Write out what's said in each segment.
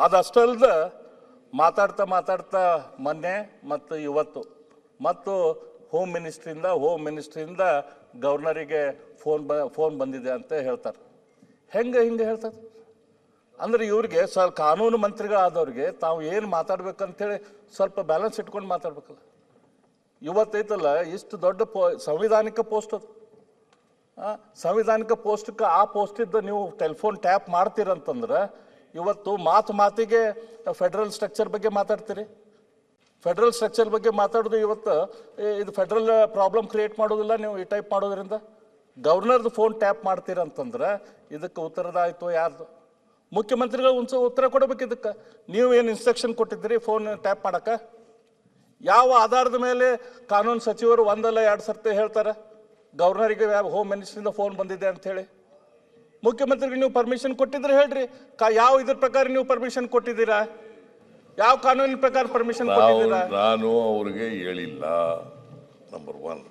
ಅದಷ್ಟೇ ಅಲ್ಲದೆ ಮಾತಾಡ್ತಾ ಮೊನ್ನೆ ಮತ್ತು ಇವತ್ತು ಮತ್ತು ಹೋಮ್ ಮಿನಿಸ್ಟ್ರಿಯಿಂದ ಗವರ್ನರಿಗೆ ಫೋನ್ ಬಂದಿದೆ ಅಂತ ಹೇಳ್ತಾರೆ. ಹಿಂಗೆ ಹೇಳ್ತಾರೆ ಅಂದರೆ ಇವ್ರಿಗೆ ಸ್ವಲ್ಪ ಕಾನೂನು ಮಂತ್ರಿಗಳಾದವ್ರಿಗೆ ತಾವು ಏನು ಮಾತಾಡ್ಬೇಕಂತೇಳಿ ಸ್ವಲ್ಪ ಬ್ಯಾಲೆನ್ಸ್ ಇಟ್ಕೊಂಡು ಮಾತಾಡ್ಬೇಕಲ್ಲ. ಇವತ್ತೈತಲ್ಲ ಇಷ್ಟು ದೊಡ್ಡ ಸಂವಿಧಾನಿಕ ಪೋಸ್ಟ್ ಅದು. ಸಂವಿಧಾನಿಕ ಪೋಸ್ಟ್ಗೆ ಆ ಪೋಸ್ಟಿದ್ದು ನೀವು ಟೆಲಿಫೋನ್ ಟ್ಯಾಪ್ ಮಾಡ್ತೀರಂತಂದ್ರೆ ಇವತ್ತು ಮಾತಿಗೆ ಫೆಡ್ರಲ್ ಸ್ಟ್ರಕ್ಚರ್ ಬಗ್ಗೆ ಮಾತಾಡ್ತೀರಿ. ಫೆಡ್ರಲ್ ಸ್ಟ್ರಕ್ಚರ್ ಬಗ್ಗೆ ಮಾತಾಡೋದು ಇವತ್ತು ಇದು ಫೆಡ್ರಲ್ ಪ್ರಾಬ್ಲಮ್ ಕ್ರಿಯೇಟ್ ಮಾಡೋದಿಲ್ಲ ನೀವು ಈ ಟೈಪ್ ಮಾಡೋದ್ರಿಂದ. ಗವರ್ನರ್ದು ಫೋನ್ ಟ್ಯಾಪ್ ಮಾಡ್ತೀರಂತಂದ್ರೆ ಇದಕ್ಕೆ ಉತ್ತರದಾಯಿತು ಯಾರ್ದು? ಮುಖ್ಯಮಂತ್ರಿಗಳು ಉತ್ತರ ಕೊಡಬೇಕು ಇದಕ್ಕೆ. ನೀವು ಏನು ಇನ್ಸ್ಟ್ರಕ್ಷನ್ ಕೊಟ್ಟಿದ್ದೀರಿ ಫೋನ್ ಟ್ಯಾಪ್ ಮಾಡೋಕ್ಕೆ? ಯಾವ ಆಧಾರದ ಮೇಲೆ ಕಾನೂನು ಸಚಿವರು ಒಂದಲ್ಲ ಎರಡು ಸರ್ತಿ ಹೇಳ್ತಾರೆ ಗವರ್ನರಿಗೆ ಹೋಮ್ ಮಿನಿಸ್ಟ್ರಿಂದ ಫೋನ್ ಬಂದಿದೆ ಅಂಥೇಳಿ? ಮುಖ್ಯಮಂತ್ರಿಗೆ ನೀವು ಪರ್ಮಿಷನ್ ಕೊಟ್ಟಿದ್ರೆ ಹೇಳ್ರಿ, ಯಾವ ಇದ್ರ ಪ್ರಕಾರ ನೀವು ಪರ್ಮಿಷನ್ ಕೊಟ್ಟಿದ್ದೀರಾ? ಯಾವ ಕಾನೂನಿನ ಪ್ರಕಾರ ಪರ್ಮಿಷನ್ ಕೊಟ್ಟಿದ್ದೀರಾ? ನಾನು ಅವ್ರಿಗೆ ಹೇಳಿಲ್ಲ. ನಂಬರ್ 1,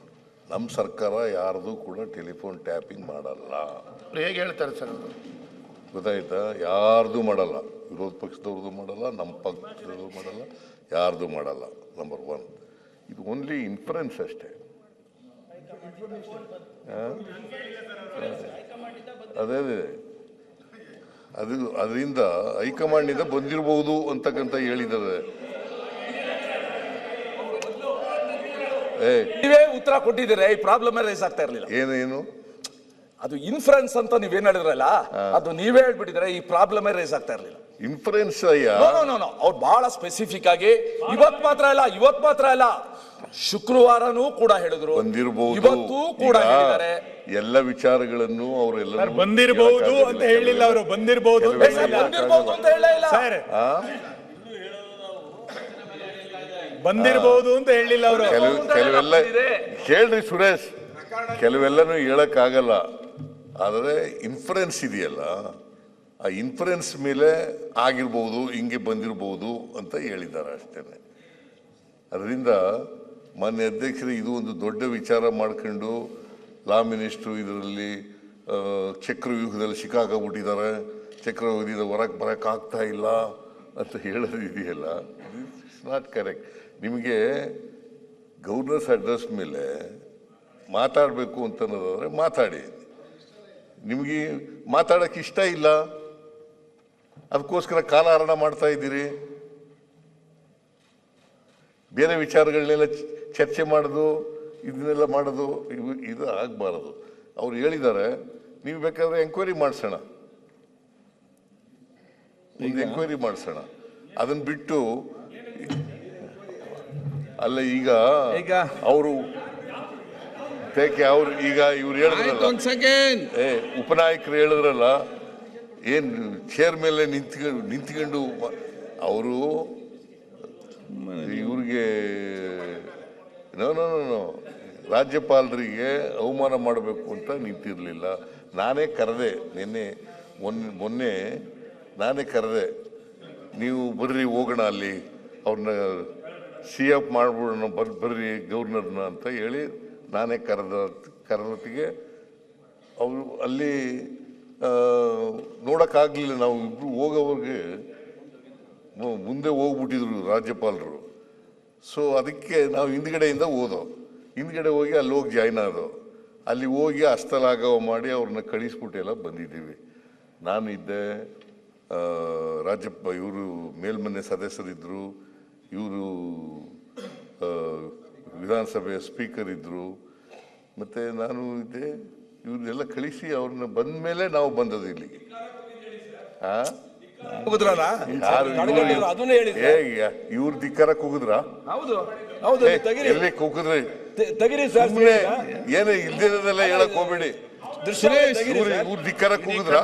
ನಮ್ಮ ಸರ್ಕಾರ ಯಾರ್ದು ಕೂಡ ಟೆಲಿಫೋನ್ ಟ್ಯಾಪಿಂಗ್ ಮಾಡಲ್ಲ. ಹೇಗೆ ಹೇಳ್ತಾರೆ ಸರ್? ಗೊತ್ತಾಯ್ತಾ? ಯಾರ್ದು ಮಾಡಲ್ಲ. ವಿರೋಧ ಪಕ್ಷದವ್ರದ್ದು ಮಾಡಲ್ಲ, ನಮ್ಮ ಪಕ್ಷದವ್ರದ್ದು ಮಾಡಲ್ಲ, ಯಾರ್ದು ಮಾಡಲ್ಲ. ನಂಬರ್ 1, ಇದು ಓನ್ಲಿ ಇನ್ಫರೆನ್ಸ್ ಅಷ್ಟೇ. ಅದೇ ಅದರಿಂದ ಹೈಕಮಾಂಡ್ನಿಂದ ಬಂದಿರಬಹುದು ಅಂತಕ್ಕಂತ ಹೇಳಿದ್ದಾರೆ. ನೀವೇ ಉತ್ತರ ಕೊಟ್ಟಿದ್ದೀರಾ, ಈ ಪ್ರಾಬ್ಲಮ್ ರೈಸ್ ಆಗ್ತಾ ಇರಲಿಲ್ಲ. ಏನು ಅದು ಇನ್ಫ್ಲುಯೆನ್ಸ್ ಅಂತ ನೀವೇನ್ ಹೇಳಿದ್ರಲ್ಲ, ಅದು ನೀವೇ ಹೇಳ್ಬಿಟ್ಟಿದ್ರೆ ಈ ಪ್ರಾಬ್ಲಮ್ ರೈಸ್ ಆಗ್ತಾ ಇರಲಿಲ್ಲ. ಇನ್ಫ್ಲುಯೆನ್ಸ್ ಅಯ್ಯ, ಅವ್ರು ಬಹಳ ಸ್ಪೆಸಿಫಿಕ್ ಆಗಿ ಇವತ್ ಮಾತ್ರ ಅಲ್ಲ ಶುಕ್ರವಾರನೂ ಕೂಡ ಹೇಳಿದ್ರು, ಬಂದಿರಬಹುದು, ಇವತ್ತು ಕೂಡ ಹೇಳಿದ್ದಾರೆ. ಎಲ್ಲ ವಿಚಾರಗಳನ್ನು ಅವರೆಲ್ಲ ಬಂದಿರಬಹುದು ಅಂತ ಹೇಳಿಲ್ಲ. ಅವರು ಬಂದಿರಬಹುದು ಅಂತ ಹೇಳೇ ಇಲ್ಲ ಸರ್. ಬಂದಿರಬಹುದು ಅಂತ ಹೇಳಿಲ್ಲ ಅವರು. ಕೆಲವೆಲ್ಲ ಕೇಳ್ರಿ ಸುರೇಶ್, ಕೆಲವೆಲ್ಲನೂ ಹೇಳಕ್ಕಾಗಲ್ಲ. ಆದರೆ ಇನ್ಫ್ಲುಯೆನ್ಸ್ ಇದೆಯಲ್ಲ, ಆ ಇನ್ಫ್ಲುಯೆನ್ಸ್ ಮೇಲೆ ಆಗಿರ್ಬೋದು, ಹಿಂಗೆ ಬಂದಿರಬಹುದು ಅಂತ ಹೇಳಿದ್ದಾರೆ ಅಷ್ಟೇನೆ. ಅದರಿಂದ ಮಾನ್ಯ ಅಧ್ಯಕ್ಷರು ಇದು ಒಂದು ದೊಡ್ಡ ವಿಚಾರ ಮಾಡ್ಕೊಂಡು ಲಾ ಮಿನಿಸ್ಟ್ರು ಇದರಲ್ಲಿ ಚಕ್ರವ್ಯೂಹದಲ್ಲಿ ಸಿಕ್ಕಾಕೊಂಡ್ಬಿಟ್ಟಿದ್ದಾರೆ, ಚಕ್ರವ್ಯೂಹದಿಂದ ಹೊರಗೆ ಬರೋಕ್ಕಾಗ್ತಾ ಇಲ್ಲ ಅಂತ ಹೇಳೋದು ಇದೆಯಲ್ಲ, ಇಟ್ಸ್ ನಾಟ್ ಕರೆಕ್ಟ್. ನಿಮಗೆ ಗವರ್ನರ್ಸ್ ಅಡ್ರೆಸ್ ಮೇಲೆ ಮಾತಾಡಬೇಕು ಅಂತನ್ನೋದಾದ್ರೆ ಮಾತಾಡಿ. ನಿಮಗೆ ಮಾತಾಡೋಕ್ಕೆ ಇಷ್ಟ ಇಲ್ಲ, ಅದಕ್ಕೋಸ್ಕರ ಕಾಲಹರಣ ಮಾಡ್ತಾ ಇದ್ದೀರಿ. ಬೇರೆ ವಿಚಾರಗಳನ್ನೆಲ್ಲ ಚರ್ಚೆ ಮಾಡೋದು, ಇದನ್ನೆಲ್ಲ ಮಾಡೋದು ಇದು ಆಗಬಾರದು. ಅವ್ರು ಹೇಳಿದ್ದಾರೆ, ನೀವು ಬೇಕಾದ್ರೆ ಎಂಕ್ವೈರಿ ಮಾಡಿಸೋಣ, ಒಂದು ಎಂಕ್ವೈರಿ ಮಾಡಿಸೋಣ. ಅದನ್ನ ಬಿಟ್ಟು ಅಲ್ಲ ಈಗ ಅವರು ಅವ್ರು ಈಗ ಇವ್ರು ಹೇಳಿದ್ರಲ್ಲ, ಉಪನಾಯಕರು ಹೇಳಿದ್ರಲ್ಲ, ಏನ್ ಚೇರ್ ಮೇಲೆ ನಿಂತ್ಕೊಂಡು ಅವರು ಇವ್ರಿಗೆ ರಾಜ್ಯಪಾಲರಿಗೆ ಅವಮಾನ ಮಾಡಬೇಕು ಅಂತ ನಿಂತಿರಲಿಲ್ಲ. ನಾನೇ ಕರೆದೆ, ಮೊನ್ನೆ ನಾನೇ ಕರೆದೆ, ನೀವು ಬರ್ರಿ ಹೋಗೋಣ ಅಲ್ಲಿ ಅವ್ರನ್ನ CF ಮಾಡ್ಬಿಡೋಣ, ಬರ್ರಿ ಗವರ್ನರ್ನ ಅಂತ ಹೇಳಿ ನಾನೇ ಕರೆದೊತ್ತಿಗೆ ಅವರು ಅಲ್ಲಿ ನೋಡೋಕ್ಕಾಗಲಿಲ್ಲ. ನಾವು ಇಬ್ಬರು ಹೋಗೋವ್ರಿಗೆ ಮುಂದೆ ಹೋಗ್ಬಿಟ್ಟಿದ್ರು ರಾಜ್ಯಪಾಲರು. ಸೊ ಅದಕ್ಕೆ ನಾವು ಹಿಂದ್ಗಡೆಯಿಂದ ಹಿಂದ್ಗಡೆ ಹೋಗಿ ಅಲ್ಲಿ ಹೋಗಿ ಜಾಯ್ನ್ ಆದೋ. ಅಲ್ಲಿ ಹೋಗಿ ಹಸ್ತಲಾಘವ ಮಾಡಿ ಅವ್ರನ್ನ ಕಳಿಸ್ಬಿಟ್ಟೆಲ್ಲ ಬಂದಿದ್ದೀವಿ. ನಾನು ಇದ್ದೆ, ಇವರು ಮೇಲ್ಮನೆ ಸದಸ್ಯರಿದ್ದರು, ಇವರು ವಿಧಾನಸಭೆಯ ಸ್ಪೀಕರ್ ಇದ್ದರು, ಮತ್ತು ನಾನು ಇದ್ದೆ. ಇವ್ರನ್ನೆಲ್ಲ ಕಳಿಸಿ ಅವ್ರನ್ನ ಬಂದ ಮೇಲೆ ನಾವು ಬಂದದ್ದು ಇಲ್ಲಿಗೆ. ಇವ್ರ ಧಿಕ್ಕಾರಕ್ಕೆ ಹೋಗುದ್ರ? ಎಲ್ಲಿ ಹೋಗಿದ್ರಿ? ಏನು ಇಲ್ದಿರೋದೆಲ್ಲ ಹೇಳಕ್ ಹೋಗ್ಬೇಡಿ. ಇವ್ರ ಧಿಕ್ಕಾರಕ್ಕೆ ಹೋಗುದ್ರ?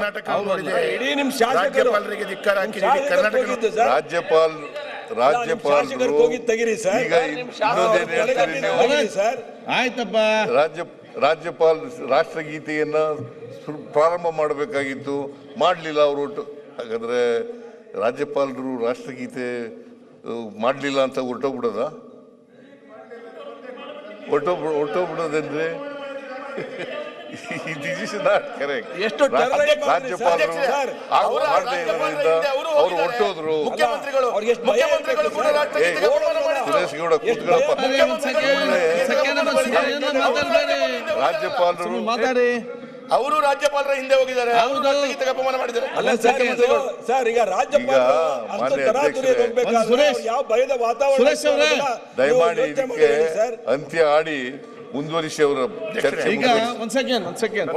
ರಾಜ್ಯಪಾಲ ರಾಷ್ಟ್ರಗೀತೆಯನ್ನ ಪ್ರಾರಂಭ ಮಾಡಬೇಕಾಗಿತ್ತು, ಮಾಡಲಿಲ್ಲ ಅವರು. ಹಾಗಾದ್ರೆ ರಾಜ್ಯಪಾಲರು ರಾಷ್ಟ್ರಗೀತೆ ಮಾಡಲಿಲ್ಲ ಅಂತ ಹೊರಟೋಗ್ಬಿಡೋದೇನ್ರಿ? This is not correct. ಎಷ್ಟು terrorist ರಾಜ್ಯಪಾಲರು ಸರ್, ಮಾಡದೇ ಇರೋದ್ರಿಂದ ಅವರು ಹೊರಟೋದ್ರು. ಮುಖ್ಯಮಂತ್ರಿಗಳು ಅವ್ರಿಗೆ ಎಷ್ಟು ಭಯ ಮುಖ್ಯಮಂತ್ರಿಗಳು ಕೂಡ ರಾಷ್ಟ್ರಗೀತೆಗೆ ಅವಮಾನ ಮಾಡಿದ್ರು. ಸುರೇಶ್ ಗೌಡ ಕೂತ್ಕೊಳ್ಳಪ್ಪ. ರಾಜ್ಯಪಾಲರು ಮಾತಾಡಿ. ಅವರು ರಾಜ್ಯಪಾಲರ ಹಿಂದೆ ಹೋಗಿದ್ದಾರೆ, ಅವರು ರಾಷ್ಟ್ರಗೀತೆಗೆ ಅಪಮಾನ ಮಾಡಿದ್ದಾರೆ. ಅಲ್ಲ ಸರ್, ಸರ್ ಈಗ ರಾಜ್ಯಪಾಲ ಈಗ ಮಾನ್ಯ ಅಧ್ಯಕ್ಷರೇ, ಯಾವ ಭಯದ ವಾತಾವರಣ ದಯಮಾಡಿ ಇದಕ್ಕೆ ಅಂತ್ಯ ಆಡಿ ಮುಂದುವರಿಸಿ ಅವರ ಚರ್ಚೆ ಈಗ ಒಂದ್ ಸೆಕೆಂಡ್